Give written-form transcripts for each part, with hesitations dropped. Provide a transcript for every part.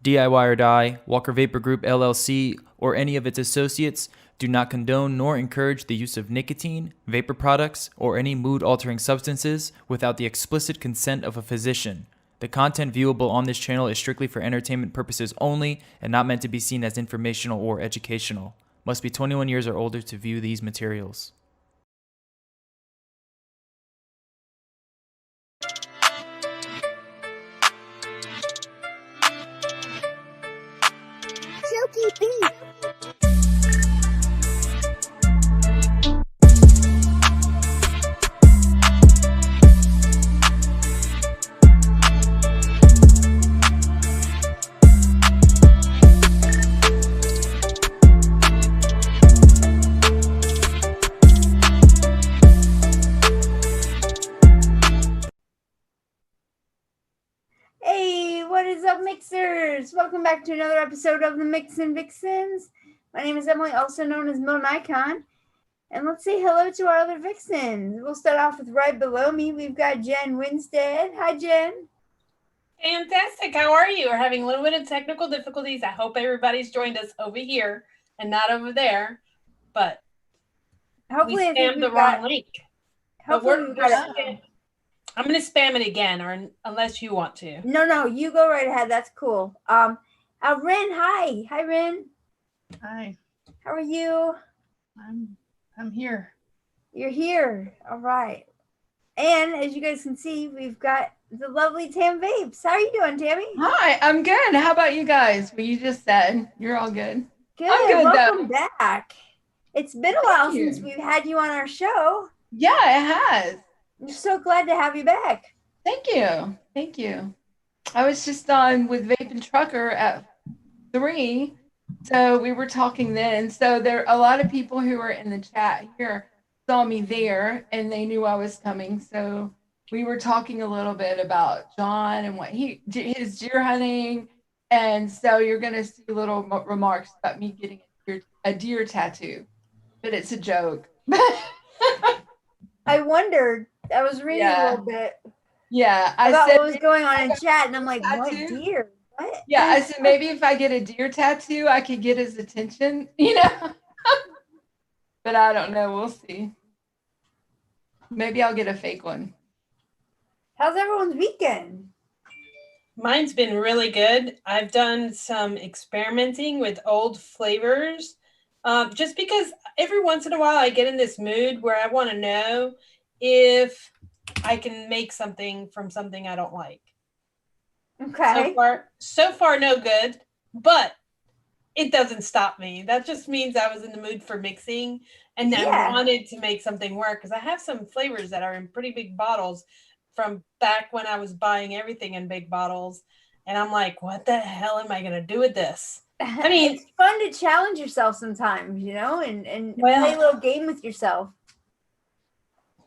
DIY or Die, Walker Vapor Group LLC, or any of its associates do not condone nor encourage the use of nicotine, vapor products, or any mood-altering substances without the explicit consent of a physician. The content viewable on this channel is strictly for entertainment purposes only and not meant to be seen as informational or educational. Must be 21 years or older to view these materials. Silky beat. Hey, what is up, mixers? Welcome back to another episode of the MIXINVIXENS. My name is Emily, also known as Moon Icon. And let's say hello to our other vixens. We'll start off with right below me. We've got Jen Winstead. Hi, Jen. Fantastic. How are you? We're having a little bit of technical difficulties. I hope everybody's joined us over here and not over there. But Hopefully, we spammed the wrong link. Hopefully, we got it. I'm going to spam it again, or unless you want to. No, you go right ahead. That's cool. Ren, hi. Hi, Ren. Hi. How are you? I'm here. You're here. All right. And as you guys can see, we've got the lovely TamVapes. How are you doing, Tammy? Hi, I'm good. How about you guys? What you just said. You're all good. Good. I'm good, Welcome back. It's been a while Thank you. since we've had you on our show. Yeah, it has. I'm so glad to have you back. Thank you. Thank you. I was just on with Vape and Trucker at 3. So we were talking then. So there are a lot of people who were in the chat here saw me there and they knew I was coming. So we were talking a little bit about John and what his deer hunting. And so you're going to see little remarks about me getting a deer tattoo, but it's a joke. I wondered. I was reading a little bit. Yeah, I about said what was going on in chat, and I'm like, tattoo? what deer? What? Yeah, I said maybe if I get a deer tattoo, I could get his attention, But I don't know. We'll see. Maybe I'll get a fake one. How's everyone's weekend? Mine's been really good. I've done some experimenting with old flavors, just because every once in a while I get in this mood where I want to know if I can make something from something I don't like. Okay. So far, no good, but it doesn't stop me. That just means I was in the mood for mixing and I wanted to make something work because I have some flavors that are in pretty big bottles from back when I was buying everything in big bottles. And I'm like, what the hell am I going to do with this? I mean, it's fun to challenge yourself sometimes, and play a little game with yourself.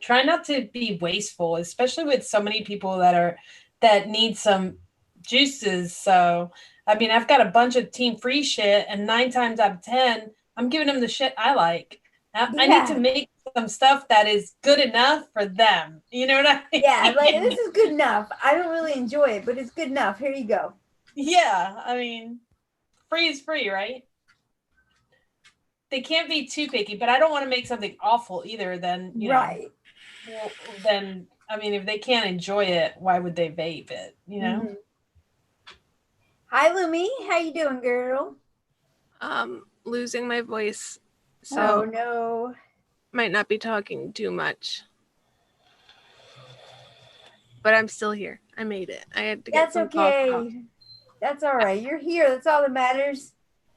Try not to be wasteful, especially with so many people that need some juices. So, I mean, I've got a bunch of Team Free shit, and 9 times out of 10, I'm giving them the shit I like. I need to make some stuff that is good enough for them. You know what I mean? Yeah, like this is good enough. I don't really enjoy it, but it's good enough. Here you go. Yeah, I mean, free is free, right? They can't be too picky, but I don't want to make something awful either. Then right. Well, then I mean, if they can't enjoy it, why would they vape it? Mm-hmm. Hi, Lumi. How you doing, girl? Losing my voice, so oh no, might not be talking too much, but I'm still here. I made it. I had to get some okay. cough. That's all right. You're here. That's all that matters.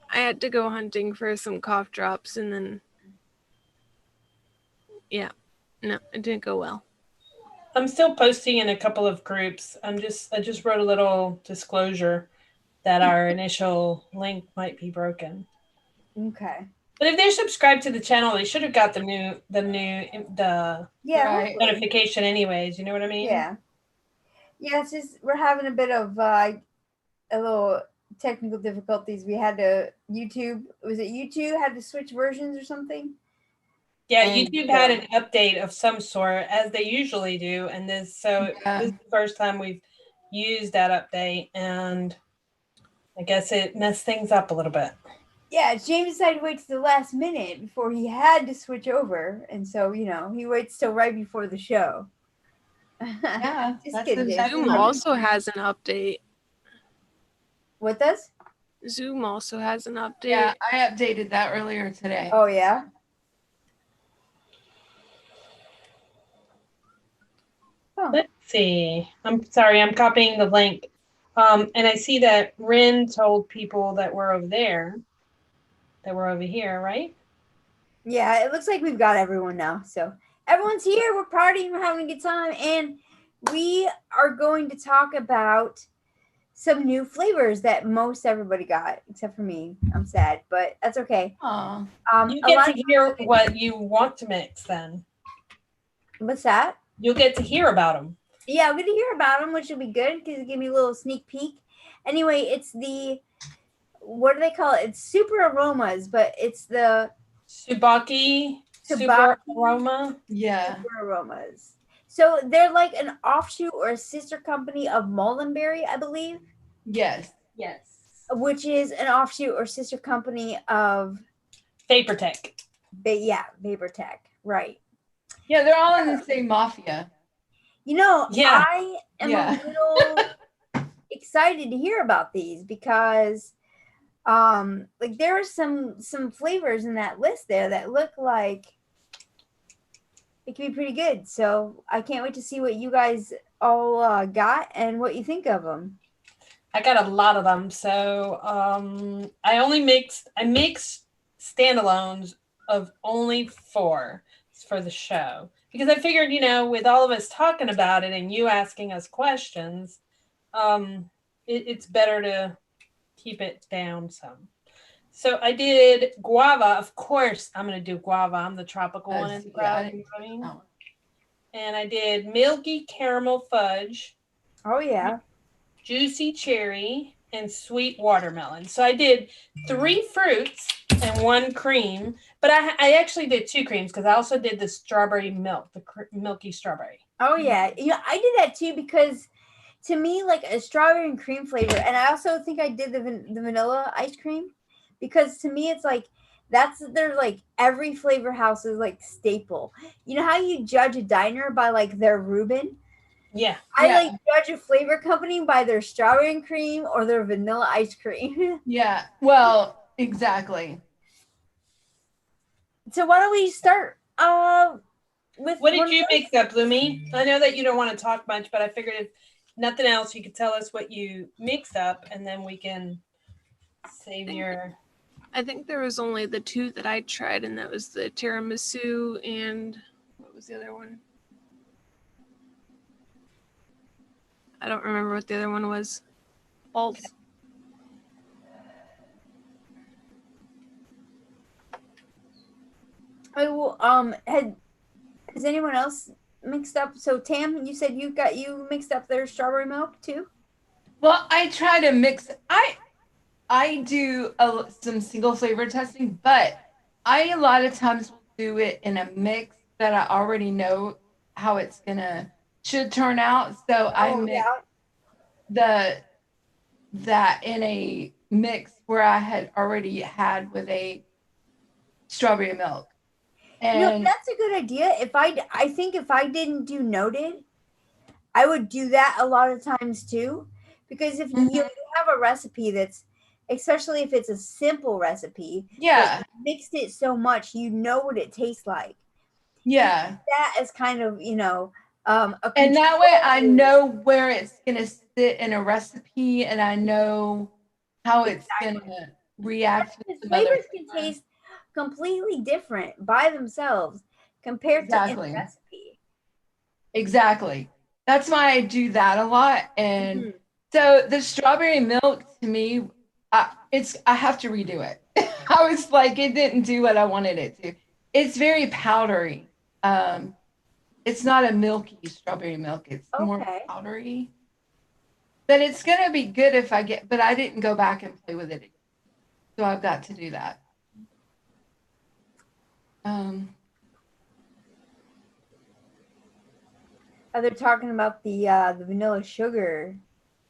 I had to go hunting for some cough drops, and then no, it didn't go well. I'm still posting in a couple of groups. I just wrote a little disclosure that our initial link might be broken. Okay. But if they're subscribed to the channel, they should have got the notification anyways. You know what I mean? Yeah. Yeah, it's just we're having a bit of a little technical difficulties. We had to was it YouTube had to switch versions or something? Yeah, and YouTube had an update of some sort, as they usually do, and this is the first time we've used that update, and I guess it messed things up a little bit. Yeah, James decided to wait to the last minute before he had to switch over, and so he waits till right before the show. Yeah, Just that's kidding, the- James. Zoom also has an update. What does? Zoom also has an update. Yeah, I updated that earlier today. Oh yeah. Oh. Let's see. I'm sorry, I'm copying the link. And I see that Rin told people that we're over there, that we're over here, right? Yeah, it looks like we've got everyone now. So everyone's here. We're partying. We're having a good time, and we are going to talk about some new flavors that most everybody got, except for me. I'm sad, but that's okay. Aw. You A get lot to of hear what you want to mix then. what's that? You'll get to hear about them. Yeah, I'm going to hear about them, which will be good because it gave me a little sneak peek. Anyway, it's the, what do they call it? It's super aromas, but it's the Subaki, super Subaki. aroma. Yeah. Super aromas. So they're like an offshoot or a sister company of Mullenberry, I believe, Yes. Yes. which is an offshoot or sister company of, Vaportech. Vaportech. Right. Yeah, they're all in the same mafia. Yeah. I am Yeah. a little excited to hear about these because like there are some flavors in that list there that look like it could be pretty good. So I can't wait to see what you guys all got and what you think of them. I got a lot of them. So I mixed standalones of only 4 for the show. Because I figured, with all of us talking about it and you asking us questions, it's better to keep it down some. So I did guava. Of course, I'm going to do guava. I'm the tropical one in the crowd. You know what I mean? Oh. And I did milky caramel fudge, Oh yeah. juicy cherry, and sweet watermelon. So I did 3 fruits and 1 cream, but I actually did 2 creams because I also did the strawberry milk, the milky strawberry. Oh yeah. I did that too because to me, like a strawberry and cream flavor, and I also think I did the vanilla ice cream because to me it's like they're like every flavor house is like staple. You know how you judge a diner by like their Reuben? Yeah. I like judge a flavor company by their strawberry and cream or their vanilla ice cream. Yeah. Well, exactly. So why don't we start with What did you mix up, Lumi? I know that you don't want to talk much, but I figured if nothing else, you could tell us what you mixed up, and then we can save your. I think there was only the 2 that I tried, and that was the tiramisu and what was the other one? I don't remember what the other one was. False. Has anyone else mixed up? So Tam, you said you mixed up their strawberry milk too? Well, I try to mix. I do some single flavor testing, but I a lot of times will do it in a mix that I already know how it's should turn out. So I mix that in a mix where I had already had with a strawberry milk. And that's a good idea. I think if I didn't do noted, I would do that a lot of times too, because if you have a recipe that's, especially if it's a simple recipe, yeah, mixed it so much, you know what it tastes like. Yeah, that is kind of and that way I know where it's gonna sit in a recipe, and I know how it's gonna react. Flavors can taste completely different by themselves compared to in a recipe. Exactly. That's why I do that a lot. And so the strawberry milk to me, I have to redo it. I was like, it didn't do what I wanted it to. It's very powdery. It's not a milky strawberry milk. It's more powdery. But it's gonna be good if but I didn't go back and play with it. So I've got to do that. They're talking about the vanilla sugar.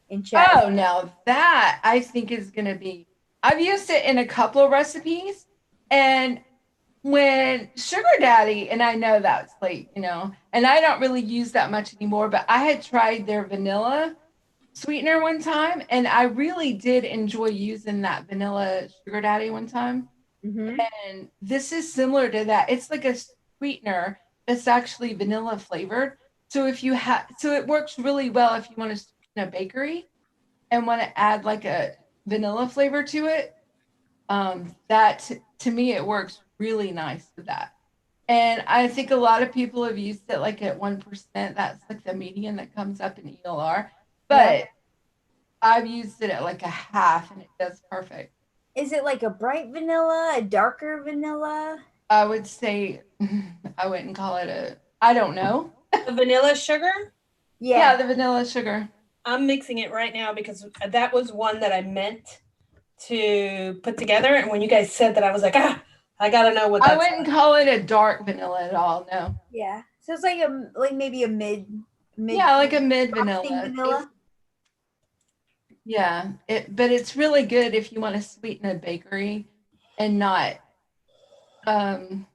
in chat. Oh, now that I think is going to be, I've used it in a couple of recipes. And when Sugar Daddy, and I know that's late, you know, and I don't really use that much anymore, but I had tried their vanilla sweetener one time, and I really did enjoy using that vanilla Sugar Daddy one time. Mm-hmm. And this is similar to that. It's like a sweetener that's actually vanilla flavored. So if you have, so it works really well if you want to sweeten a bakery and want to add like a vanilla flavor to it. That to me, it works really nice with that. And I think a lot of people have used it like at 1%. That's like the median that comes up in ELR. But I've used it at like a half and it does perfect. Is it like a bright vanilla, a darker vanilla? I would say, I wouldn't call it a, I don't know. The vanilla sugar? Yeah, the vanilla sugar. I'm mixing it right now because that was one that I meant to put together. And when you guys said that, I was like, I gotta know what that's I wouldn't call it a dark vanilla at all. No. Yeah. So it's like maybe a mid. Yeah, like a mid frosting vanilla. Yeah, but it's really good if you want to sweeten a bakery and not have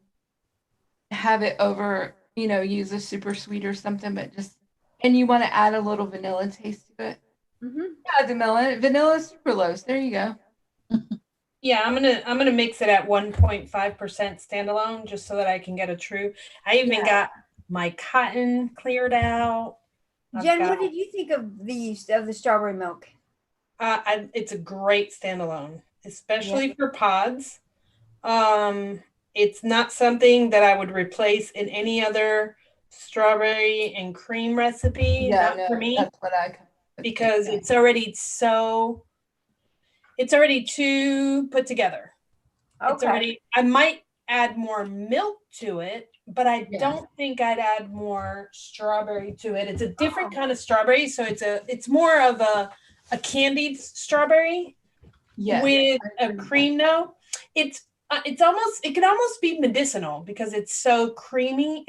it over, you know, use a super sweet or something, but just, and you want to add a little vanilla taste to it. Mm-hmm. Yeah, vanilla sucralose. There you go. Yeah, I'm gonna mix it at 1.5% standalone just so that I can get a true. I even got my cotton cleared out. Jen, what did you think of the strawberry milk? It's a great standalone, especially for pods. It's not something that I would replace in any other strawberry and cream recipe. Yeah, not for me. That's what I because it's already too put together. Okay. It's already, I might add more milk to it, but I don't think I'd add more strawberry to it. It's a different kind of strawberry, so it's more of a candied strawberry with a cream note. It can almost be medicinal because it's so creamy.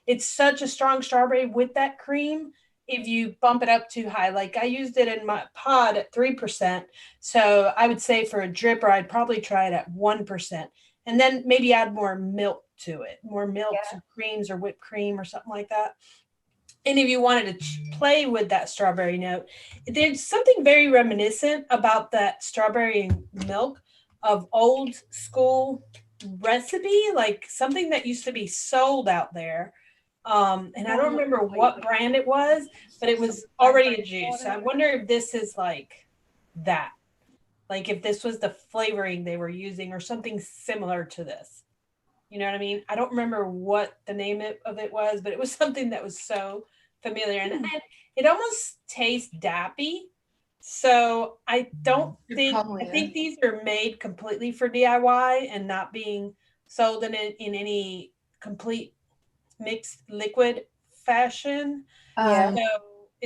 It's such a strong strawberry with that cream. If you bump it up too high, like I used it in my pod at 3%. So I would say for a dripper, I'd probably try it at 1%. And then maybe add more milk to it, more milk, or creams or whipped cream or something like that. And if you wanted to play with that strawberry note, there's something very reminiscent about that strawberry milk of old school recipe, like something that used to be sold out there. And I don't remember what brand it was, but it was already a juice. I wonder if this is like that. Like if this was the flavoring they were using or something similar to this. You know what I mean? I don't remember what the name of it was, but it was something that was so familiar. And it almost tastes dappy. So I think these are made completely for DIY and not being sold in any complete mixed liquid fashion. So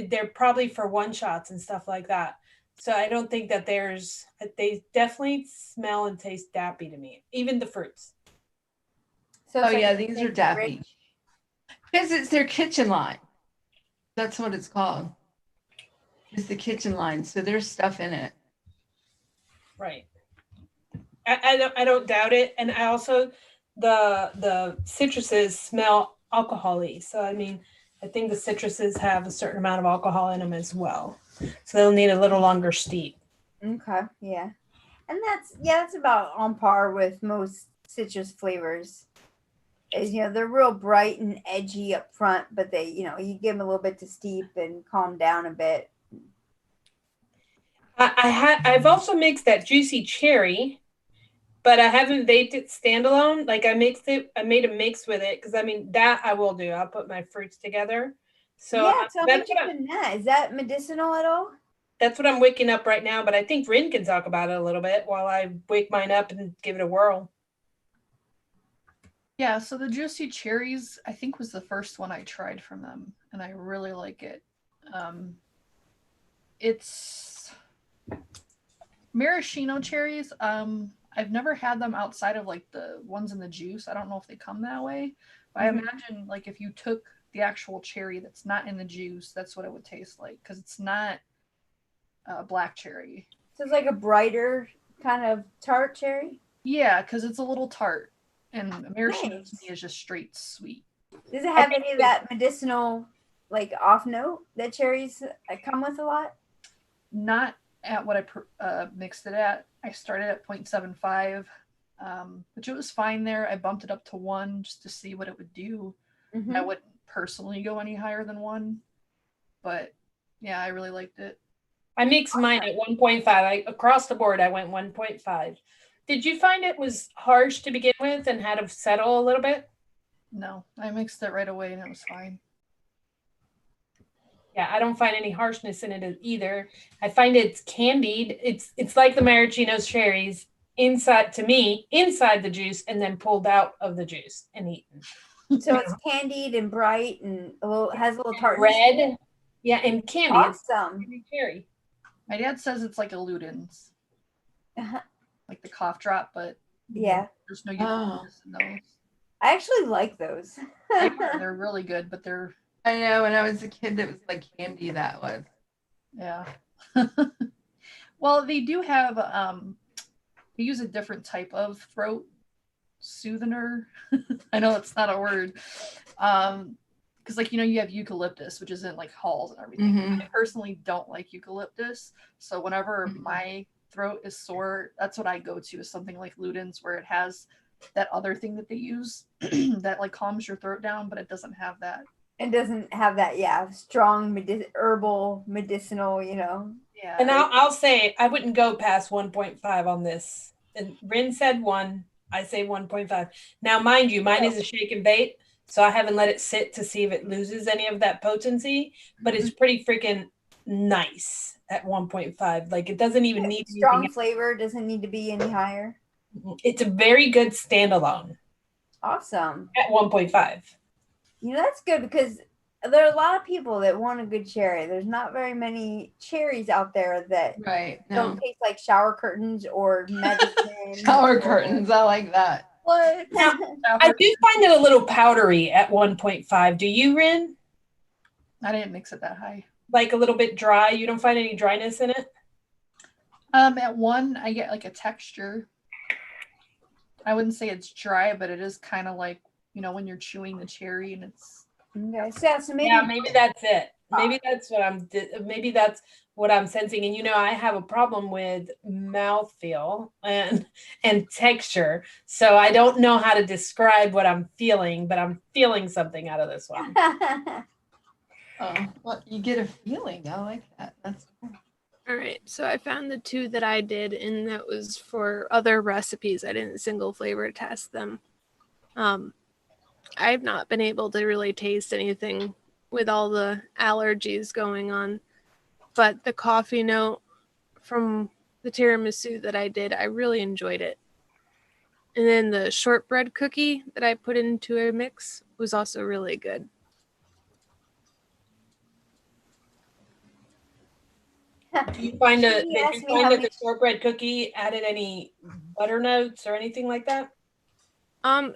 they're probably for one shots and stuff like that. So I don't think that they definitely smell and taste dappy to me, even the fruits. So these are dappy. Because it's their kitchen line. That's what it's called. It's the kitchen line. So there's stuff in it. Right. I don't doubt it. And I also, the citruses smell alcohol-y. So, I mean, I think the citruses have a certain amount of alcohol in them as well. So they'll need a little longer steep. Okay. Yeah. And that's about on par with most citrus flavors. Is, they're real bright and edgy up front, but they, you give them a little bit to steep and calm down a bit. I've also mixed that juicy cherry, but I haven't vaped it standalone. Like I made a mix with it because I mean that I will do. I'll put my fruits together. So tell me that. Is that medicinal at all? That's what I'm waking up right now, but I think Rin can talk about it a little bit while I wake mine up and give it a whirl. Yeah, so the juicy cherries, I think, was the first one I tried from them, and I really like it. It's maraschino cherries. I've never had them outside of like the ones in the juice. I don't know if they come that way, but I imagine like if you took the actual cherry that's not in the juice, that's what it would taste like because it's not black cherry. So it's like a brighter kind of tart cherry. Yeah, because it's a little tart, and maraschino Nice. to me is just straight sweet. Does it have any of that medicinal, like off note that cherries come with a lot? Not at what I mixed it at. I started at 0.75, which it was fine there. I bumped it up to 1 just to see what it would do. Mm-hmm. I wouldn't personally go any higher than 1, but yeah, I really liked it. I mixed mine at 1.5. Across the board, I went 1.5. Did you find it was harsh to begin with and had to settle a little bit? No, I mixed it right away and it was fine. Yeah, I don't find any harshness in it either. I find it's candied. It's like the maraschino cherries inside the juice and then pulled out of the juice and eaten. So it's candied and bright and has a little tartness. Red. Yeah, and candy. Awesome. It's cherry. My dad says it's like a Luden's, like the cough drop, but Yeah. there's no eucalyptus in those. I actually like those. They're really good, but they're I know when I was a kid, it was like candy that was. yeah. Well, they do have they use a different type of throat soother. I know it's not a word. Because like you have eucalyptus, which is in like halls and everything. Mhm. I personally don't like eucalyptus, so whenever my throat is sore, that's what I go to, is something like Luden's, where it has that other thing that they use that like calms your throat down, but it doesn't have that. It doesn't have that, strong herbal medicinal, Yeah. And I'll say I wouldn't go past 1.5 on this. And Rin said 1. I say 1.5. Now, mind you, mine is a shake and bake, so I haven't let it sit to see if it loses any of that potency. But it's pretty freaking nice at 1.5. Like it doesn't even need strong flavor. Doesn't need to be any higher. It's a very good standalone. Awesome. At 1.5. That's good because there are a lot of people that want a good cherry. There's not very many cherries out there that don't taste like shower curtains or medicine. Shower curtains, I like that. What? Now, I do find it a little powdery at 1.5. Do you, Rin? I didn't mix it that high. Like a little bit dry? You don't find any dryness in it? At 1, I get like a texture. I wouldn't say it's dry, but it is kind of like, when you're chewing the cherry and it's okay. So maybe that's it. Maybe that's what I'm sensing. And I have a problem with mouthfeel and texture. So I don't know how to describe what I'm feeling, but I'm feeling something out of this one. Oh, well, you get a feeling. I like that. That's cool. All right, so I found the 2 that I did, and that was for other recipes. I didn't single flavor test them. I've not been able to really taste anything with all the allergies going on, but the coffee note from the tiramisu that I did, I really enjoyed it. And then the shortbread cookie that I put into a mix was also really good. Did you find that the shortbread cookie added any butter notes or anything like that?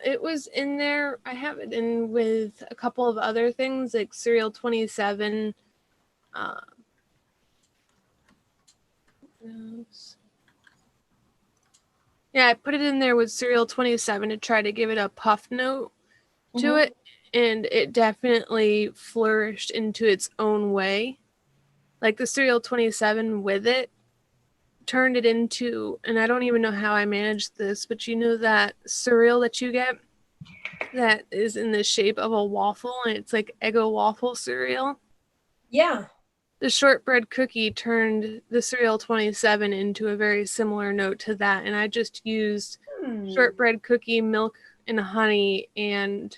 It was in there. I have it in with a couple of other things like Cereal 27. Yeah, I put it in there with Cereal 27 to try to give it a puff note to it, and it definitely flourished into its own way. Like the Cereal 27 with it turned it into, and I don't even know how I managed this, but that cereal that you get that is in the shape of a waffle, and it's like Eggo waffle cereal? Yeah. The shortbread cookie turned the Cereal 27 into a very similar note to that, and I just used shortbread cookie, milk, and honey, and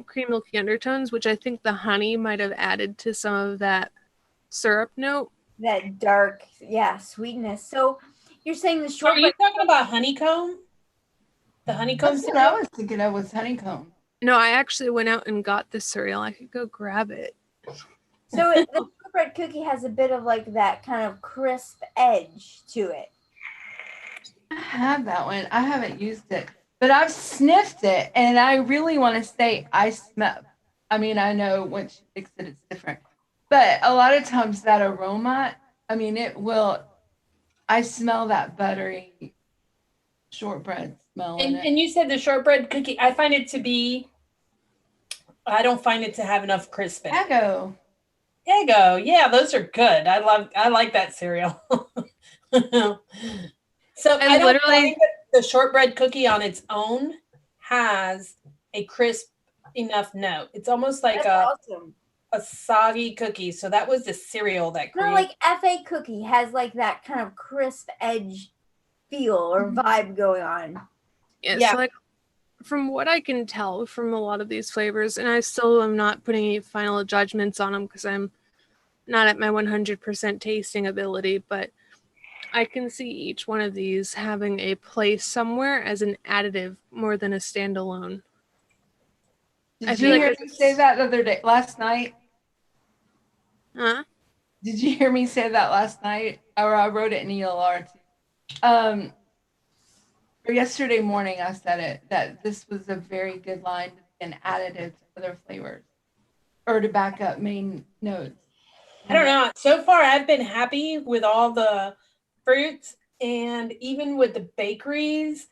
cream milky undertones, which I think the honey might have added to some of that syrup note. That dark, sweetness. So you're saying the shortbread. Are you talking about honeycomb? The honeycomb That's what I was thinking of was honeycomb. No, I actually went out and got the cereal. I could go grab it. So the shortbread cookie has a bit of like that kind of crisp edge to it. I have that one. I haven't used it, but I've sniffed it, and I really want to say I smell. I mean, I know once you fix it, it's different. But a lot of times that aroma I mean, it will. I smell that buttery shortbread smell in it. And you said the shortbread cookie. I don't find it to have enough crisp in it. Eggo. Eggo. Yeah, those are good. I like that cereal. So And I don't literally- find that the shortbread cookie on its own has a crisp enough note. It's almost like That's awesome. a soggy cookie. So that was the cereal that No, created. like FA cookie has like that kind of crisp edge feel or vibe going on. Yeah. So like from what I can tell from a lot of these flavors, and I still am not putting any final judgments on them because I'm not at my 100% tasting ability, but I can see each one of these having a place somewhere as an additive more than a standalone. I Did feel you like hear it's- me say that the other day, last night? Huh? Did you hear me say that last night? Or I wrote it in ELR too. Or yesterday morning I said it, that this was a very good line to be an additive to other flavors. Or to back up main notes. I don't know. So far, I've been happy with all the fruits and even with the bakeries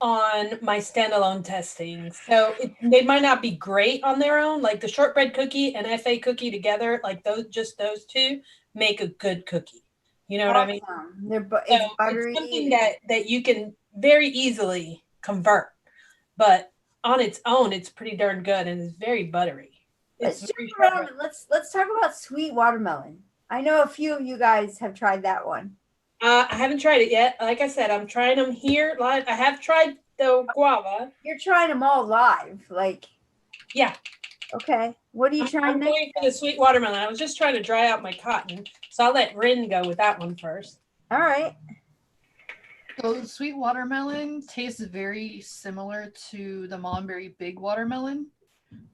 on my standalone testing. So they might not be great on their own. Like the shortbread cookie and FA cookie together, like those two make a good cookie. You know what I mean? Awesome. It's So buttery. it's something that you can very easily convert, but on its own, it's pretty darn good and it's very buttery. Let's It's jump very around. Let's talk about sweet watermelon. I know a few of you guys have tried that one. I haven't tried it yet. Like I said, I'm trying them here live. I have tried the guava. You're trying them all live, like. Yeah. Okay. What are you trying I'm next? going for the sweet watermelon. I was just trying to dry out my cotton, so I'll let Rin go with that one first. All right. So sweet watermelon tastes very similar to the Monberry big watermelon,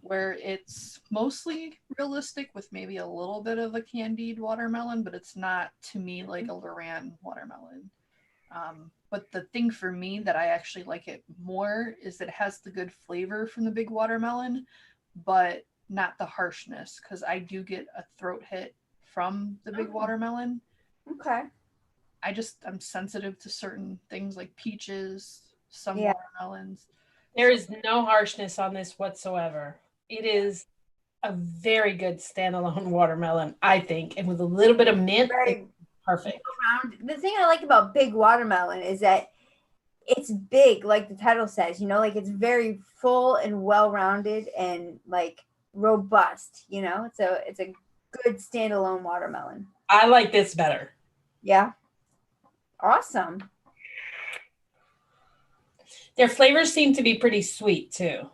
where it's mostly realistic with maybe a little bit of a candied watermelon, but it's not to me like a Loran watermelon. But the thing for me that I actually like it more is that it has the good flavor from the big watermelon, but not the harshness, because I do get a throat hit from the big watermelon. Okay. I'm sensitive to certain things like peaches, some Yeah. watermelons. There is no harshness on this whatsoever. It is a very good standalone watermelon, I think, and with a little bit of mint, it's Very perfect. round. The thing I like about big watermelon is that it's big, like the title says, like it's very full and well-rounded and like robust, it's a good standalone watermelon. I like this better. Yeah. Awesome. Their flavors seem to be pretty sweet too.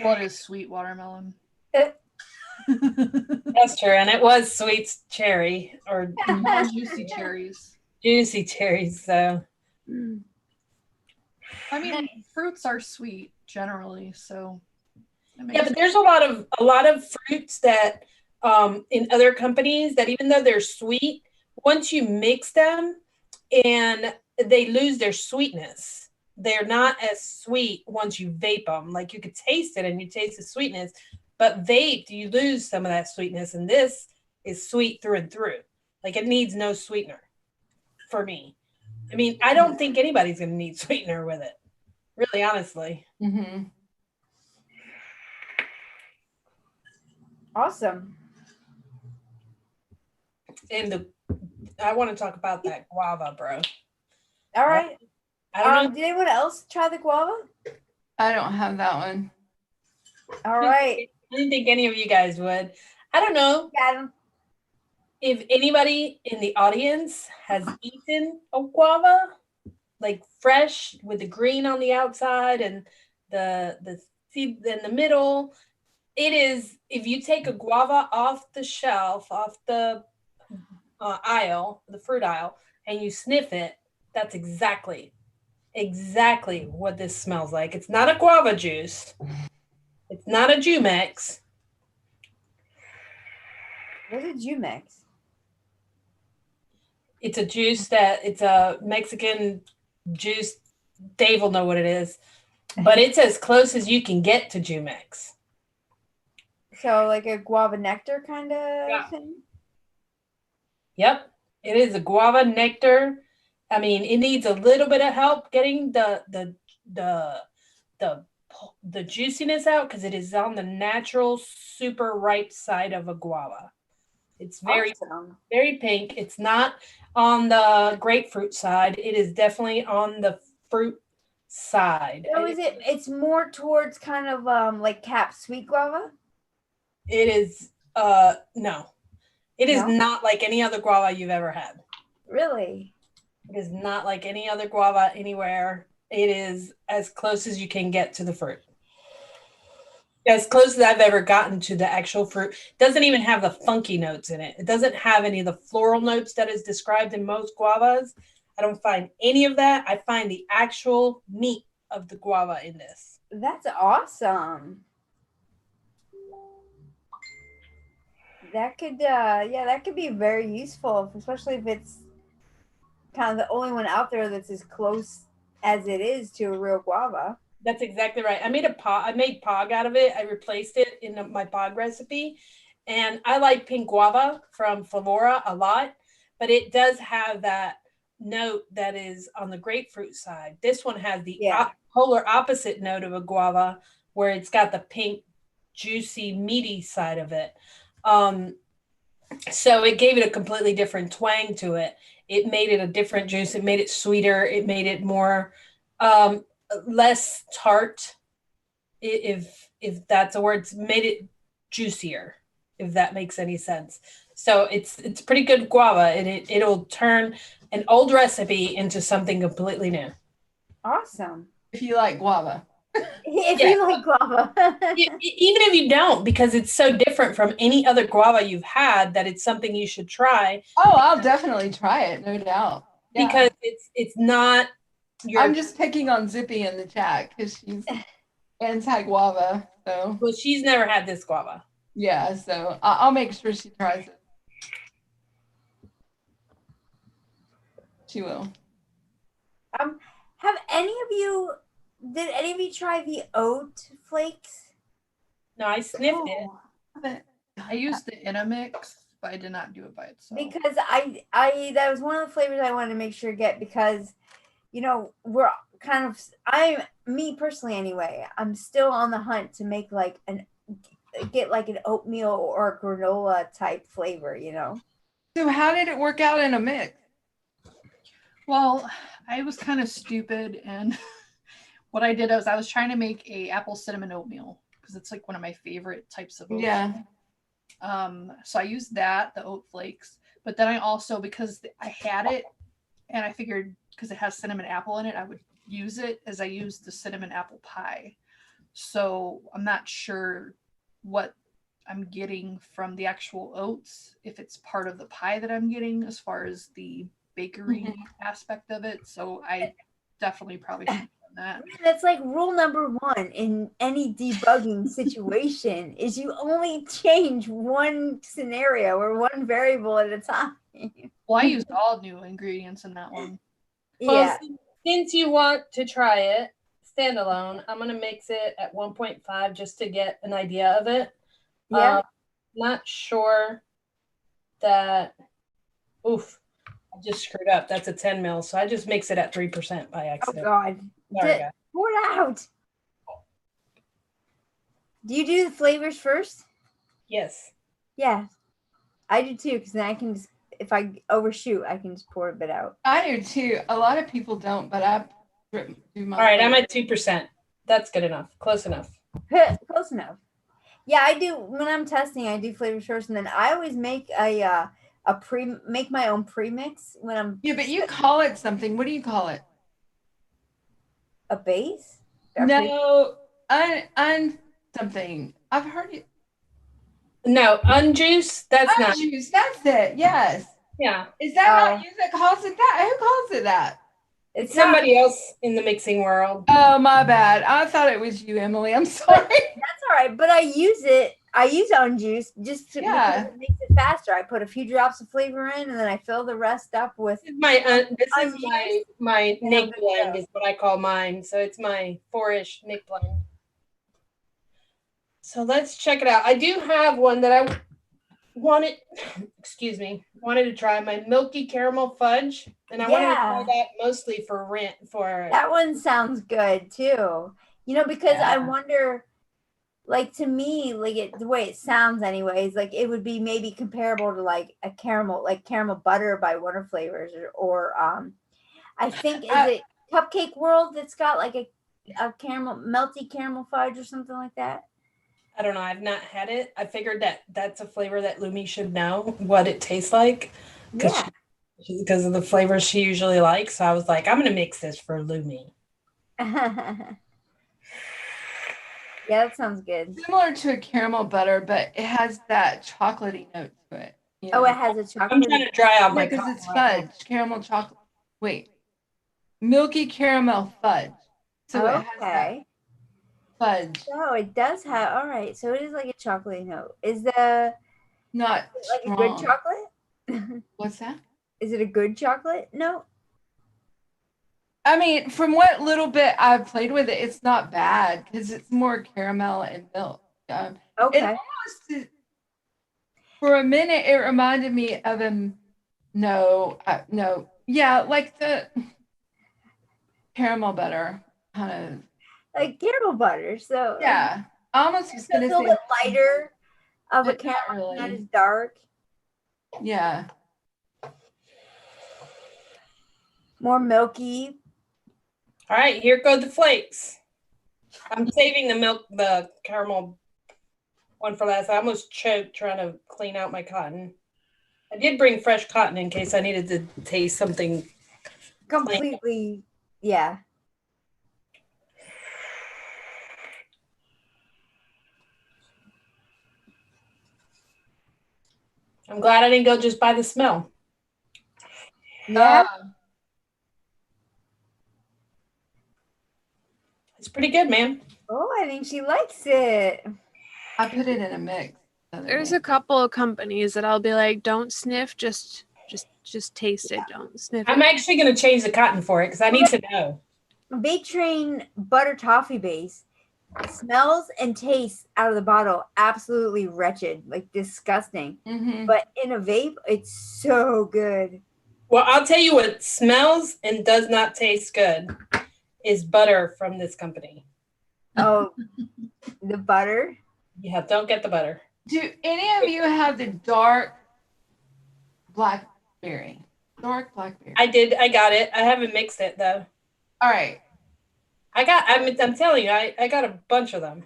What is sweet watermelon? That's true, and it was sweet cherry or More juicy cherries. juicy cherries. So I mean, fruits are sweet generally, so yeah, but there's a lot of fruits that in other companies that even though they're sweet, once you mix them and they lose their sweetness. They're not as sweet once you vape them. Like you could taste it and you taste the sweetness, but vape, you lose some of that sweetness. And this is sweet through and through. Like it needs no sweetener for me. I mean, I don't think anybody's going to need sweetener with it. Really, honestly. Mm-hmm. Awesome. And I want to talk about that guava, bro. All right. I don't know. Did anyone else try the guava? I don't have that one. All right. I didn't think any of you guys would. I don't know Got him. if anybody in the audience has eaten a guava, like fresh with the green on the outside and the seed in the middle. It is, if you take a guava off the shelf, off the aisle, the fruit aisle, and you sniff it, that's exactly what this smells like. It's not a guava juice. It's not a Jumex. What did you mix? It's a juice it's a Mexican juice. Dave will know what it is, but it's as close as you can get to Jumex. So like a guava nectar kind of Yeah. thing? Yep, it is a guava nectar. I mean, it needs a little bit of help getting the the juiciness out because it is on the natural, super ripe side of a guava. It's very Awesome. very pink. It's not on the grapefruit side. It is definitely on the fruit side. So it's more towards kind of like cap sweet guava? It is no. It is No? not like any other guava you've ever had. Really? It is not like any other guava anywhere. It is as close as you can get to the fruit. As close as I've ever gotten to the actual fruit. It doesn't even have the funky notes in it. It doesn't have any of the floral notes that is described in most guavas. I don't find any of that. I find the actual meat of the guava in this. That's awesome. That could that could be very useful, especially if it's kind of the only one out there that's as close as it is to a real guava. That's exactly right. I made pog out of it. I replaced it in my pog recipe. And I like pink guava from Flavora a lot, but it does have that note that is on the grapefruit side. This one has the polar opposite note of a guava, where it's got the pink, juicy, meaty side of it. So it gave it a completely different twang to it. It made it a different juice. It made it sweeter. It made it more less tart, if that's a word. It's made it juicier, if that makes any sense. So it's pretty good guava, and it'll turn an old recipe into something completely new. Awesome. If you like guava. If you like guava. Even if you don't, because it's so different from any other guava you've had, that it's something you should try. Oh, I'll definitely try it, no doubt. Yeah. Because it's not. I'm just picking on Zippy in the chat because she's anti-guava. So well, she's never had this guava. Yeah, so I'll make sure she tries it. She will. Have any of you? Did any of you try the oat flakes? No, I sniffed it. I used the Intermix, but I did not do it by itself. Because I that was one of the flavors I wanted to make sure to get, because we're kind of me personally anyway, I'm still on the hunt to make get an oatmeal or granola type flavor, So how did it work out in a mix? Well, I was kind of stupid, and what I did was I was trying to make a apple cinnamon oatmeal because it's like one of my favorite types of oats. Yeah. So I used the oat flakes, but then I also, because I had it and I figured because it has cinnamon apple in it, I would use it as I used the cinnamon apple pie. So I'm not sure what I'm getting from the actual oats, if it's part of the pie that I'm getting as far as the bakery aspect of it. So I definitely probably should have done that. That's like rule number 1 in any debugging situation is you only change one scenario or one variable at a time. Well, I used all new ingredients in that one. Well, since you want to try it standalone, I'm going to mix it at 1.5 just to get an idea of it. Yeah. Not sure that, I just screwed up. That's a 10 mil. So I just mix it at 3% by accident. Oh, God. Pour it out. Do you do the flavors first? Yes. Yeah. I do too, because then I can just, if I overshoot, I can just pour a bit out. I do too. A lot of people don't, but I do my. All right, I'm at 2%. That's good enough. Close enough. Close enough. Yeah, I do. When I'm testing, I do flavors first, and then I always make make my own premix when I'm. Yeah, but you call it something. What do you call it? A base? No, something. I've heard it. No, unjuice. That's not. Unjuice. That's it. Yes. Yeah. Is that not you that calls it that? Who calls it that? It's somebody else in the mixing world. Oh, my bad. I thought it was you, Emily. I'm sorry. That's all right, but I use unjuice just to because it makes it faster. I put a few drops of flavor in, and then I fill the rest up with. This is my Nick blend is what I call mine. So it's my 4-ish Nick blend. So let's check it out. I do have one that I wanted, wanted to try, my milky caramel fudge. And I wanted to try Yeah. that mostly for rent for That one sounds good too. Because I Yeah. wonder, like, to me, like the way it sounds anyways, like it would be maybe comparable to like a caramel, like caramel butter by Wonder Flavors, or I think is it Cupcake World that's got like a caramel, melty caramel fudge or something like that. I don't know. I've not had it. I figured that that's a flavor that Lumi should know what it tastes like Yeah. because of the flavors she usually likes. So I was like, I'm going to mix this for Lumi. Yeah, that sounds good. Similar to a caramel butter, but it has that chocolatey note to it. Oh, it has a chocolate. I'm trying to dry out my because coffee it's right fudge, caramel chocolate. Wait, milky caramel fudge. So it has that Okay. fudge. So it does have. All right. So it is like a chocolatey note. Is the Not like strong. a good chocolate? What's that? Is it a good chocolate? No. I mean, from what little bit I've played with it, it's not bad because it's more caramel and milk. It Okay. almost, for a minute, it reminded me of no, yeah, like the caramel butter kind Like caramel butter. So of, yeah. I almost was so it's gonna a little say, bit lighter of a but not caramel, not really. as dark. Yeah. More milky. All right, here go the flakes. I'm saving the caramel one for last. I almost choked trying to clean out my cotton. I did bring fresh cotton in case I needed to taste something Completely. Yeah. I'm glad I didn't go just by the smell. Yeah. It's pretty good, man. Oh, I think she likes it. I put it in a mix. There's a couple of companies that I'll be like, don't sniff, just taste it. Don't sniff I'm it. actually going to change the cotton for it because I need to know. Vape Train butter toffee base smells and tastes out of the bottle absolutely wretched, like disgusting. Mm-hmm. But in a vape, it's so good. Well, I'll tell you what smells and does not taste good is butter from this company. Oh, the butter? Yeah, don't get the butter. Do any of you have the dark blackberry? Dark blackberry. I did. I got it. I haven't mixed it though. All right. I'm telling you, I got a bunch of them.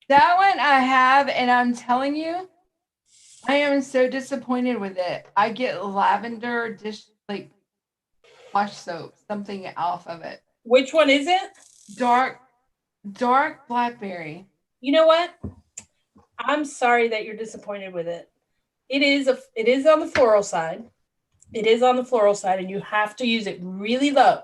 That one I have, and I'm telling you, I am so disappointed with it. I get lavender like wash soap, something off of it. Which one is it? Dark blackberry. You know what? I'm sorry that you're disappointed with it. It is on the floral side. It is on the floral side, and you have to use it really low.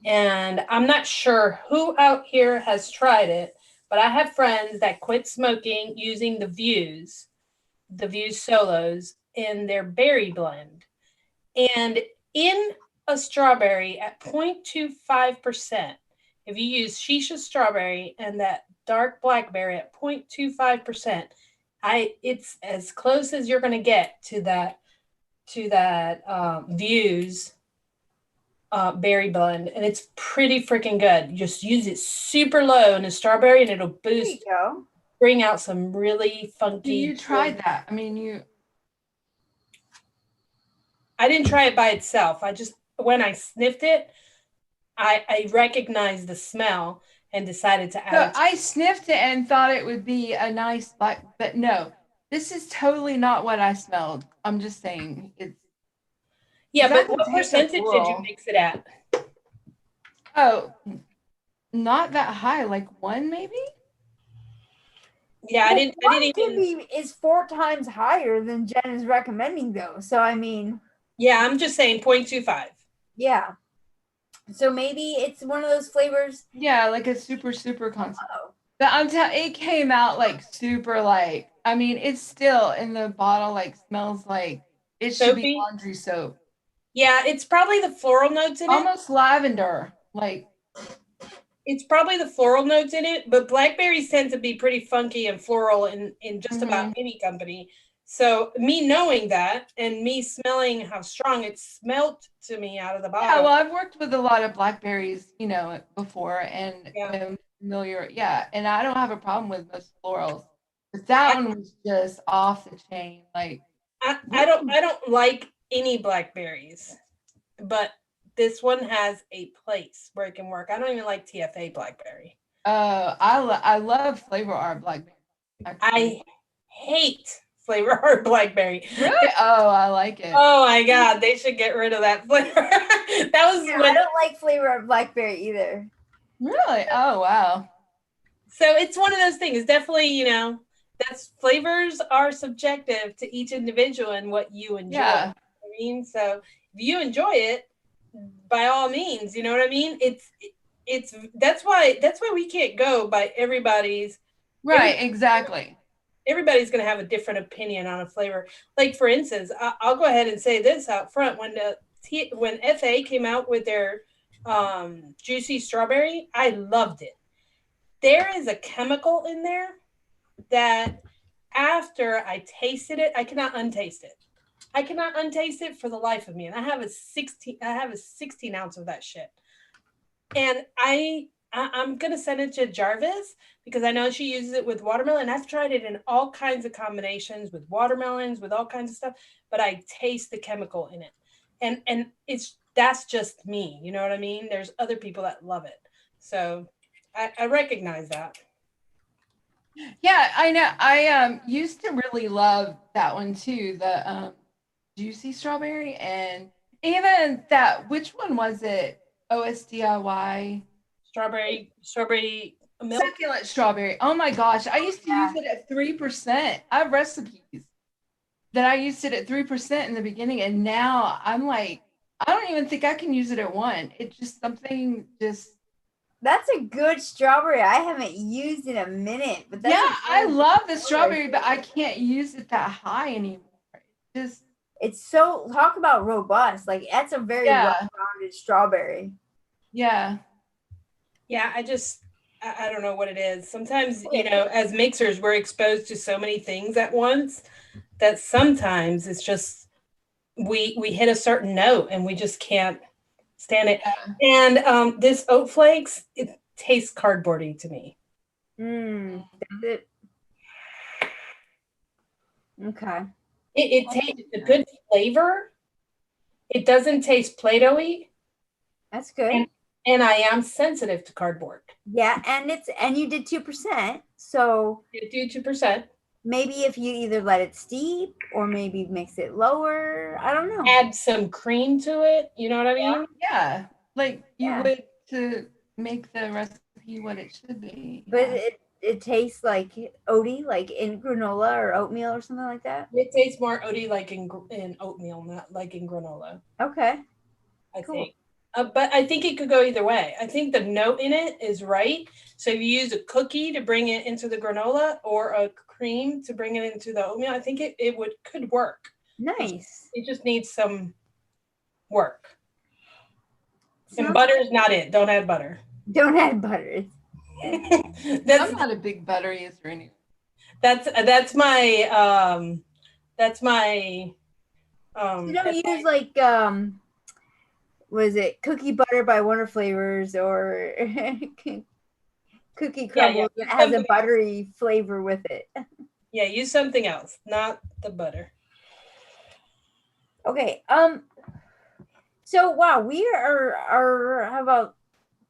And I'm not sure who out here has tried it, but I have friends that quit smoking using the Views solos in their berry blend. And in a strawberry at 0.25%, if you use shisha strawberry and that dark blackberry at 0.25%, it's as close as you're going to get to that Views berry blend, and it's pretty freaking good. You just use it super low in a strawberry, and it'll boost, bring out some really funky. You tried that? I mean, I didn't try it by itself. When I sniffed it, I recognized the smell and decided to add it. I sniffed it and thought it would be a nice black, but no, this is totally not what I smelled. I'm just saying it's. Yeah, but what percentage did you mix it at? Oh, not that high, like 1 maybe? Yeah, I didn't even. Is 4 times higher than Jen is recommending, though. So I mean. Yeah, I'm just saying 0.25. Yeah. So maybe it's one of those flavors. Yeah, like a super concept. But it came out like super like. I mean, it's still in the bottle. Like smells like it should be laundry soap. Yeah, it's probably the floral notes in it. Almost lavender, like. It's probably the floral notes in it, but blackberries tend to be pretty funky and floral in just about any company. So me knowing that and me smelling how strong it smelled to me out of the Yeah, bottle. well, I've worked with a lot of blackberries, before and Yeah. am familiar. Yeah, and I don't have a problem with most florals. But that one was just off the chain. Like, I don't like any blackberries, but this one has a place where it can work. I don't even like TFA blackberry. I love flavor art blackberry. I hate flavor art blackberry. Really? Oh, I like it. Oh my god, they should get rid of that flavor. That was Yeah, I don't like flavor of blackberry either. Really? Oh, wow. So it's one of those things. It's definitely, that's flavors are subjective to each individual and what you enjoy. Yeah. I mean, so if you enjoy it, by all means, you know what I mean? It's that's why we can't go by everybody's. Right, exactly. Everybody's going to have a different opinion on a flavor. Like, for instance, I'll go ahead and say this out front. When FA came out with their juicy strawberry, I loved it. There is a chemical in there that after I tasted it, I cannot untaste it. I cannot untaste it for the life of me. And I have a 16 ounce of that shit. And I'm going to send it to Jarvis because I know she uses it with watermelon. I've tried it in all kinds of combinations with watermelons, with all kinds of stuff, but I taste the chemical in it. And that's just me. You know what I mean? There's other people that love it. So I recognize that. Yeah, I know. I used to really love that one too, the juicy strawberry, and even that, which one was it? OSDIY Strawberry milk. Succulent strawberry. Oh my gosh, I used to use it at 3%. I have recipes that I used it at 3% in the beginning, and now I'm like, I don't even think I can use it at 1. It's just something just. That's a good strawberry. I haven't used in a minute, but that's Yeah, I love the strawberry, but I can't use it that high anymore. It's so, talk about robust. Like, that's a very well-rounded strawberry. Yeah. Yeah, I don't know what it is. Sometimes, as mixers, we're exposed to so many things at once that sometimes it's just we hit a certain note and we just can't stand it. Yeah. And this oat flakes, it tastes cardboardy to me. That's it. Okay. It tastes a good flavor. It doesn't taste Play-Doh-y. That's good. And I am sensitive to cardboard. Yeah, and you did 2%. So you do 2%. Maybe if you either let it steep or maybe mix it lower. I don't know. Add some cream to it. You know what I mean? Yeah. Like you would to make the recipe what it should be. But it tastes like oaty, like in granola or oatmeal or something like that. It tastes more oaty like in oatmeal, not like in granola. Okay. I think. But I think it could go either way. I think the note in it is right. So if you use a cookie to bring it into the granola or a cream to bring it into the oatmeal, I think it could work. Nice. It just needs some work. And butter is not it. Don't add butter. Don't add butter. I'm not a big butter user anyway. That's my you don't use like was it cookie butter by Wonder Flavors or cookie crumble that has a buttery flavor with it. Yeah, use something else, not the butter. Okay. So wow, we are have about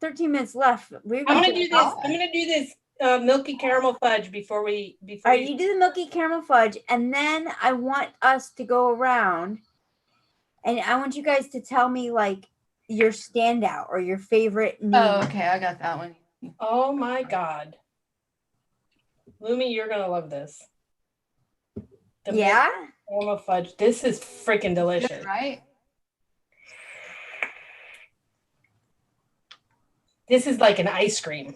13 minutes left. I'm gonna do this milky caramel fudge before you do the milky caramel fudge, and then I want us to go around and I want you guys to tell me like your standout or your favorite new. Oh, okay, I got that one. Oh my god. Lumi, you're gonna love this. Yeah? Caramel fudge. This is freaking delicious. Good, right? This is like an ice cream.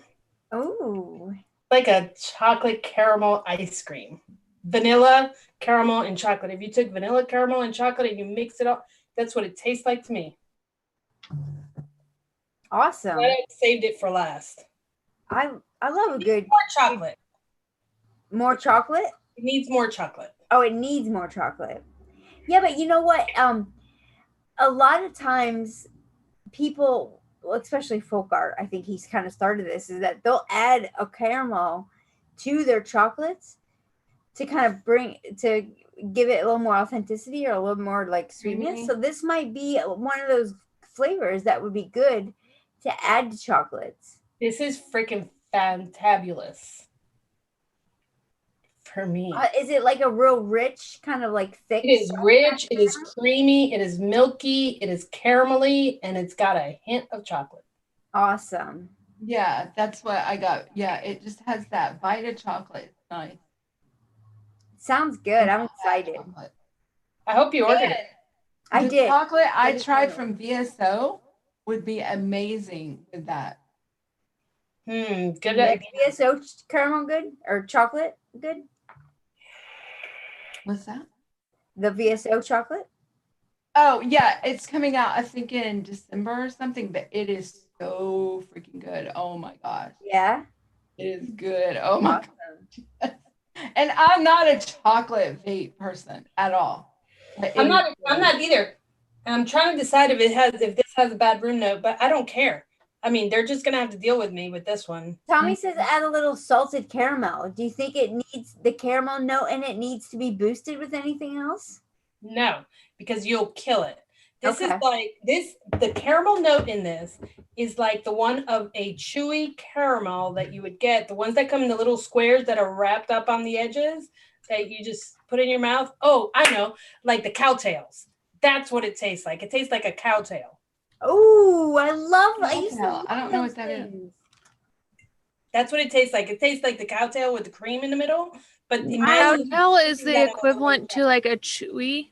Oh. Like a chocolate caramel ice cream. Vanilla, caramel, and chocolate. If you took vanilla, caramel, and chocolate and you mix it up, that's what it tastes like to me. Awesome. But I saved it for last. I love a good More chocolate. more chocolate. It needs more chocolate. Oh, it needs more chocolate. Yeah, but you know what? A lot of times people, well, especially folk art, I think he's kind of started this, is that they'll add a caramel to their chocolates to kind of give it a little more authenticity or a little more like sweetness. So this might be one of those flavors that would be good to add to chocolates. This is freaking fantabulous for me. Is it like a real rich kind of like thick? It is rich, it is creamy, it is milky, it is caramelly, and it's got a hint of chocolate. Awesome. Yeah, that's what I got. Yeah, it just has that bite of chocolate. Nice. Sounds good. I'm excited. Chocolate. I hope you ordered it. I The did. chocolate I did tried order from VSO would be amazing with that. Good. VSO caramel good or chocolate good? What's that? The VSO chocolate? Oh, yeah, it's coming out, I think, in December or something, but it is so freaking good. Oh my gosh. Yeah. It is good. Oh my Awesome. God. And I'm not a chocolate vape person at all. But I'm it not is either. And I'm trying to decide if this has a bad room note, but I don't care. I mean, they're just gonna have to deal with me with this one. Tommy says add a little salted caramel. Do you think it needs the caramel note and it needs to be boosted with anything else? No, because you'll kill it. This is Okay. like the caramel note in this is like the one of a chewy caramel that you would get, the ones that come in the little squares that are wrapped up on the edges that you just put in your mouth. Oh, I know, like the cowtails. That's what it tastes like. It tastes like a cowtail. Oh, I used to love I don't know those what that is. things. That's what it tastes like. It tastes like the cowtail with the cream in the middle. But Cowtail is the equivalent to like a chewy.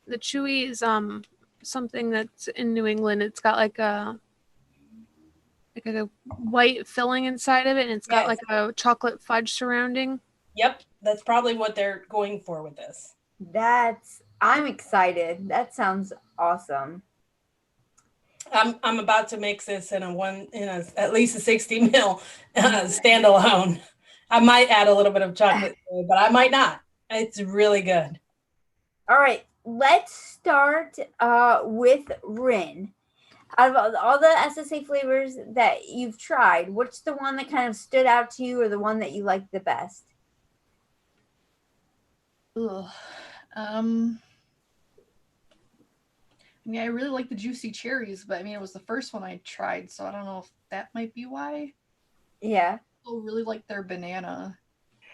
The chewy is something that's in New England. It's got like a white filling inside of it, and it's got like a chocolate fudge surrounding. Yep, that's probably what they're going for with this. I'm excited. That sounds awesome. I'm about to mix this in at least a 60 mil standalone. I might add a little bit of chocolate to it, but I might not. It's really good. All right, let's start with Rin. Out of all the SSA flavors that you've tried, what's the one that kind of stood out to you or the one that you liked the best? Ugh. I mean, I really like the juicy cherries, but I mean, it was the first one I tried, so I don't know if that might be why. Yeah. I really like their banana.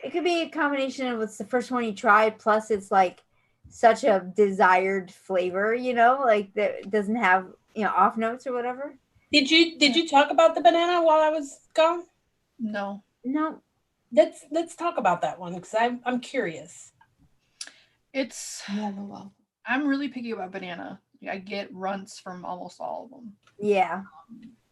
It could be a combination of it's the first one you tried, plus it's like such a desired flavor, like that doesn't have, off notes or whatever. Did you talk about the banana while I was gone? No. No. Let's talk about that one because I'm curious. I'm really picky about banana. I get runts from almost all of them. Yeah.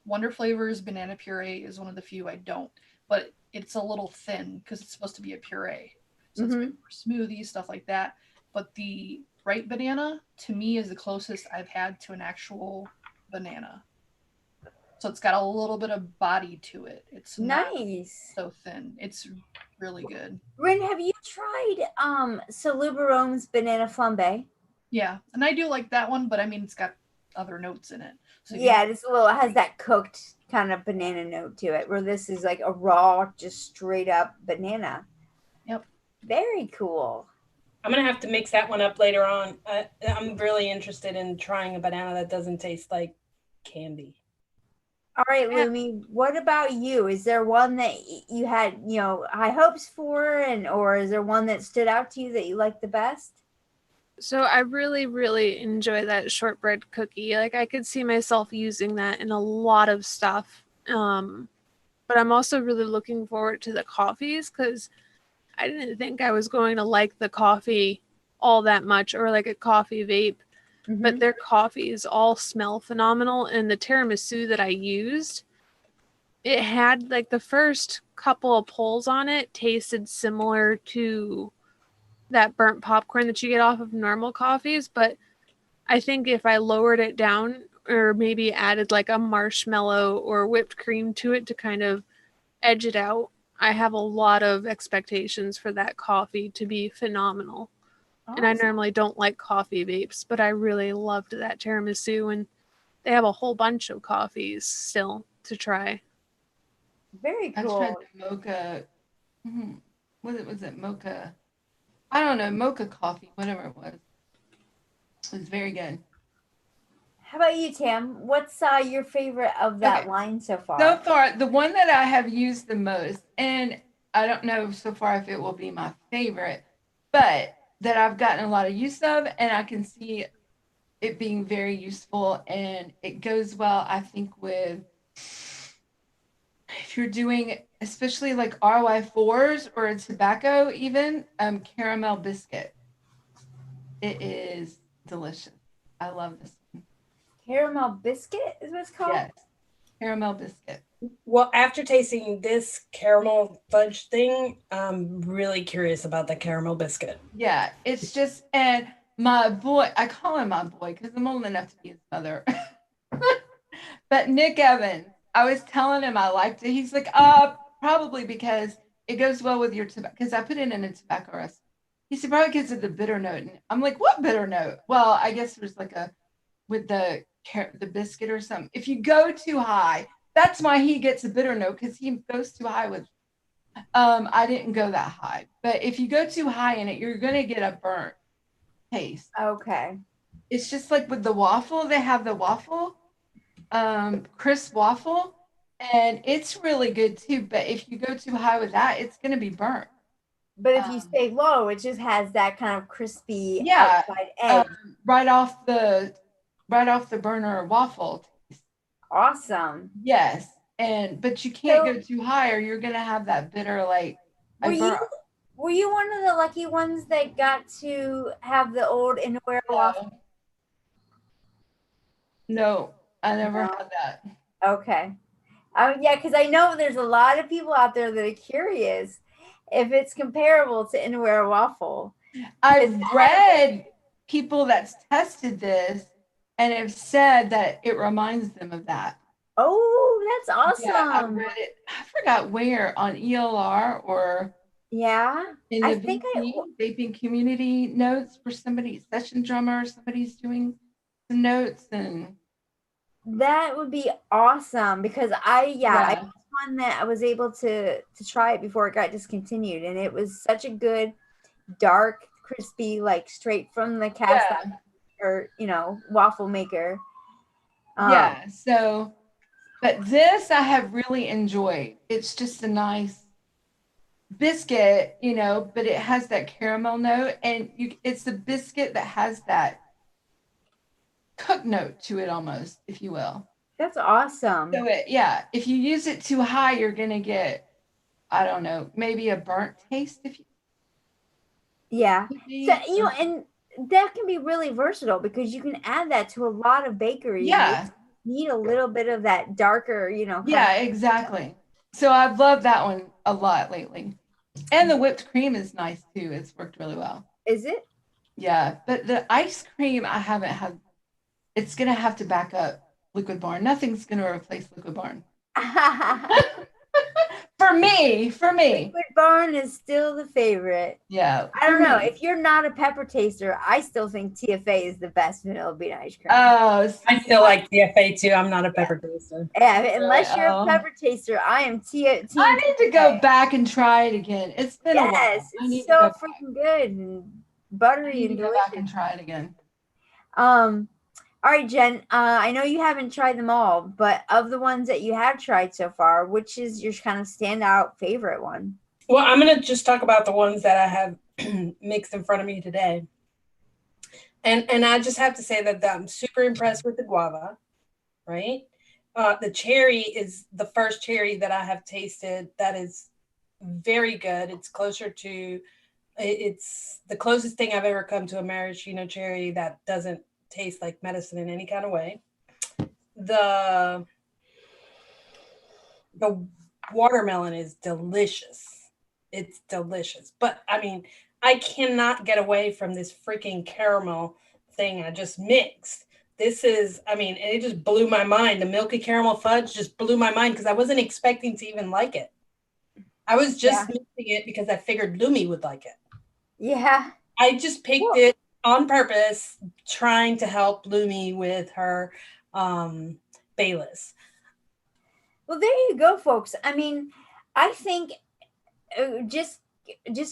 Wonder Flavors banana puree is one of the few I don't, but it's a little thin because it's supposed to be a puree. So it's good for smoothies, stuff like that. But the right banana, to me, is the closest I've had to an actual banana. So it's got a little bit of body to it. It's nice. So thin. It's really good. Rin, have you tried Salubarome's banana flambe? Yeah, and I do like that one, but I mean, it's got other notes in it. So it has that cooked kind of banana note to it, where this is like a raw, just straight up banana. Yep. Very cool. I'm going to have to mix that one up later on. I'm really interested in trying a banana that doesn't taste like candy. All right, Lumi, what about you? Is there one that you had, high hopes for, or is there one that stood out to you that you liked the best? So I really, really enjoy that shortbread cookie. Like I could see myself using that in a lot of stuff. But I'm also really looking forward to the coffees because I didn't think I was going to like the coffee all that much or like a coffee vape. But their coffees all smell phenomenal. And the tiramisu that I used, it had like the first couple of pulls on it tasted similar to that burnt popcorn that you get off of normal coffees. But I think if I lowered it down or maybe added like a marshmallow or whipped cream to it to kind of edge it out, I have a lot of expectations for that coffee to be phenomenal. And I normally don't like coffee vapes, but I really loved that tiramisu, and they have a whole bunch of coffees still to try. Very I cool. tried the mocha. Was it mocha? I don't know, mocha coffee, whatever it was. It was very good. How about you, Tam? What's your favorite of that Okay. line so far? So far, the one that I have used the most, and I don't know so far if it will be my favorite, but that I've gotten a lot of use of, and I can see it being very useful, and it goes well, I think, with if you're doing especially like RY4s or a tobacco even, caramel biscuit. It is delicious. I love this one. Caramel biscuit is what it's called? Yes, caramel biscuit. Well, after tasting this caramel fudge thing, I'm really curious about the caramel biscuit. Yeah, it's just, and my boy, I call him my boy because I'm old enough to be his mother. But Nick Evans, I was telling him I liked it. He's like, probably because it goes well with your tobacco, because I put it in a tobacco recipe. He said, probably because of the bitter note. And I'm like, what bitter note? Well, I guess there's like with the biscuit or something. If you go too high, that's why he gets a bitter note, because he goes too high with, I didn't go that high. But if you go too high in it, you're going to get a burnt taste. Okay. It's just like with the waffle, they have the waffle, crisp waffle, and it's really good too. But if you go too high with that, it's going to be burnt. But if you stay low, it just has that kind of crispy outside edge. Right off the burner waffle taste. Awesome. Yes. But you can't go too high, or you're gonna have that bitter were you one of the lucky ones that got to have the old Inaware waffle? No, I never had that. Okay. Yeah, because I know there's a lot of people out there that are curious if it's comparable to Inaware waffle. I've read people that's tested this and have said that it reminds them of that. Oh, that's awesome. Yeah, I read it. I forgot where, on ELR or in the vaping community notes for somebody, session drummer, somebody's doing some notes, and that would be awesome, because I was one that I was able to try it before it got discontinued, and it was such a good dark, crispy, like straight from the cast or waffle maker. So, but this I have really enjoyed. It's just a nice biscuit, but it has that caramel note, and it's the biscuit that has that cook note to it almost, if you will. That's awesome. So if you use it too high, you're gonna get, I don't know, maybe a burnt taste if you. Yeah. So and that can be really versatile, because you can add that to a lot of bakeries. Yeah. You need a little bit of that darker, Yeah, exactly. So I've loved that one a lot lately. And the whipped cream is nice too. It's worked really well. Is it? Yeah, but the ice cream I haven't had. It's gonna have to back up Liquid Barn. Nothing's gonna replace Liquid Barn. For me. Liquid Barn is still the favorite. Yeah. I don't know. If you're not a pepper taster, I still think TFA is the best vanilla bean ice cream. Oh, I still like TFA too. I'm not a pepper taster. Yeah, unless you're a pepper taster, I am team I need to go back and try it again. It's been a while. Yes, it's so freaking good and buttery and delicious. Go back and try it again. All right, Jen, I know you haven't tried them all, but of the ones that you have tried so far, which is your kind of standout favorite one? Well, I'm going to just talk about the ones that I have mixed in front of me today. And I just have to say that I'm super impressed with the guava, right? The cherry is the first cherry that I have tasted that is very good. It's it's the closest thing I've ever come to a maraschino cherry that doesn't taste like medicine in any kind of way. The watermelon is delicious. It's delicious. But I mean, I cannot get away from this freaking caramel thing I just mixed. this is, I mean, it just blew my mind. The milky caramel fudge just blew my mind because I wasn't expecting to even like it. I was just mixing it because I figured Lumi would like it. Yeah. I just picked it on purpose, trying to help Lumi with her Bayless. Well, there you go, folks. I mean, I think just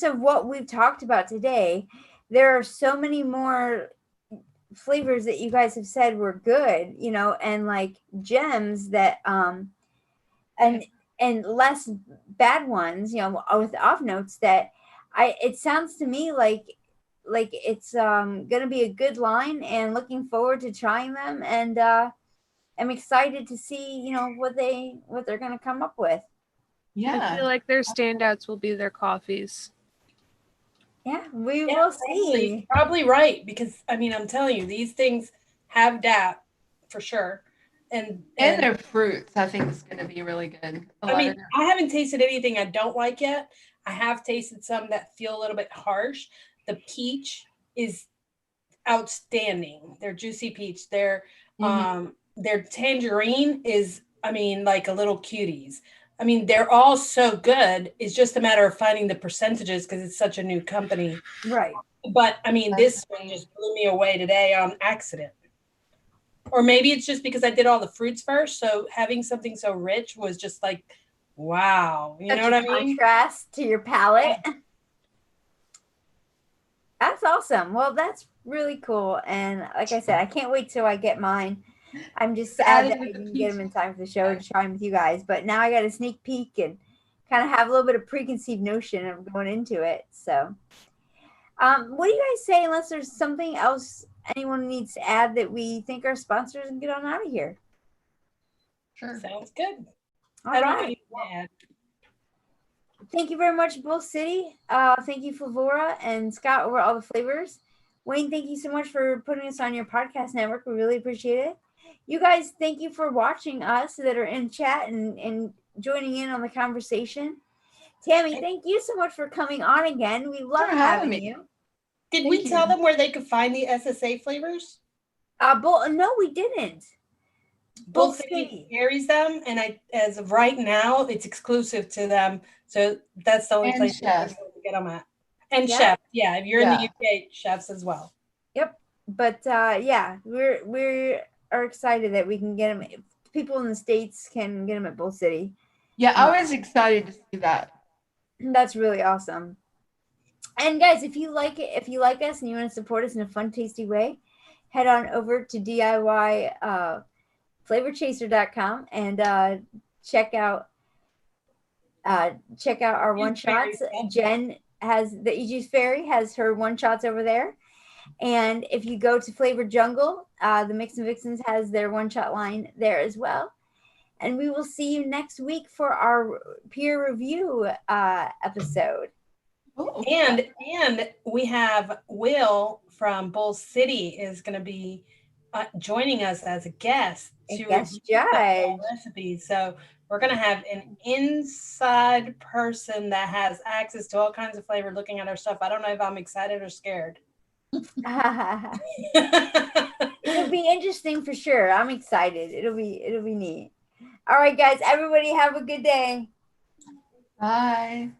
of what we've talked about today, there are so many more flavors that you guys have said were good, you know, and like gems that and less bad ones, you know, with off notes that it sounds to me like it's gonna be a good line, and looking forward to trying them, and I'm excited to see, you know, what they're gonna come up with. Yeah. I feel like their standouts will be their coffees. Yeah, we will see. Probably right, because I mean, I'm telling you, these things have DAP for sure. And their fruits, I think, is going to be really good. I mean, I haven't tasted anything I don't like yet. I have tasted some that feel a little bit harsh. The peach is outstanding. Their juicy peach. Their tangerine is, I mean, like a little cuties. I mean, they're all so good. It's just a matter of finding the percentages because it's such a new company. Right. But I mean, this one just blew me away today on accident. Or maybe it's just because I did all the fruits first. So having something so rich was just like, wow. You know what I mean? Contrast to your palate. That's awesome. Well, that's really cool. And like I said, I can't wait till I get mine. I'm just sad that I didn't get them in time for the show to try them with you guys. But now I got a sneak peek and kind of have a little bit of preconceived notion of going into it. So what do you guys say, unless there's something else anyone needs to add that we think our sponsors, and get on out of here? Sure. Sounds good. All right. Thank you very much, Bull City. Thank you, Flavora and Scott, over all the flavors. Wayne, thank you so much for putting us on your podcast network. We really appreciate it. You guys, thank you for watching us that are in chat and joining in on the conversation. Tammy, thank you so much for coming on again. We love having you. Did we tell them where they could find the SSA flavors? No, we didn't. Bull City carries them, and as of right now, it's exclusive to them. So that's the only place you can get them at. And Chef, if you're in the UK, Chefs as well. Yep. But we are excited that we can get them. People in the States can get them at Bull City. Yeah, I was excited to see that. That's really awesome. And guys, if you like it, if you like us and you want to support us in a fun, tasty way, head on over to DIY flavorchaser.com and check out our one shots. Jen has the E-Juice Fairy has her one shots over there. And if you go to Flavor Jungle, the Mix and Vixens has their one shot line there as well. And we will see you next week for our peer review episode. Ooh. And we have Will from Bull City is going to be joining us as a guest to review recipes. So we're going to have an inside person that has access to all kinds of flavor looking at our stuff. I don't know if I'm excited or scared. It'll be interesting for sure. I'm excited. It'll be neat. All right, guys, everybody have a good day. Bye.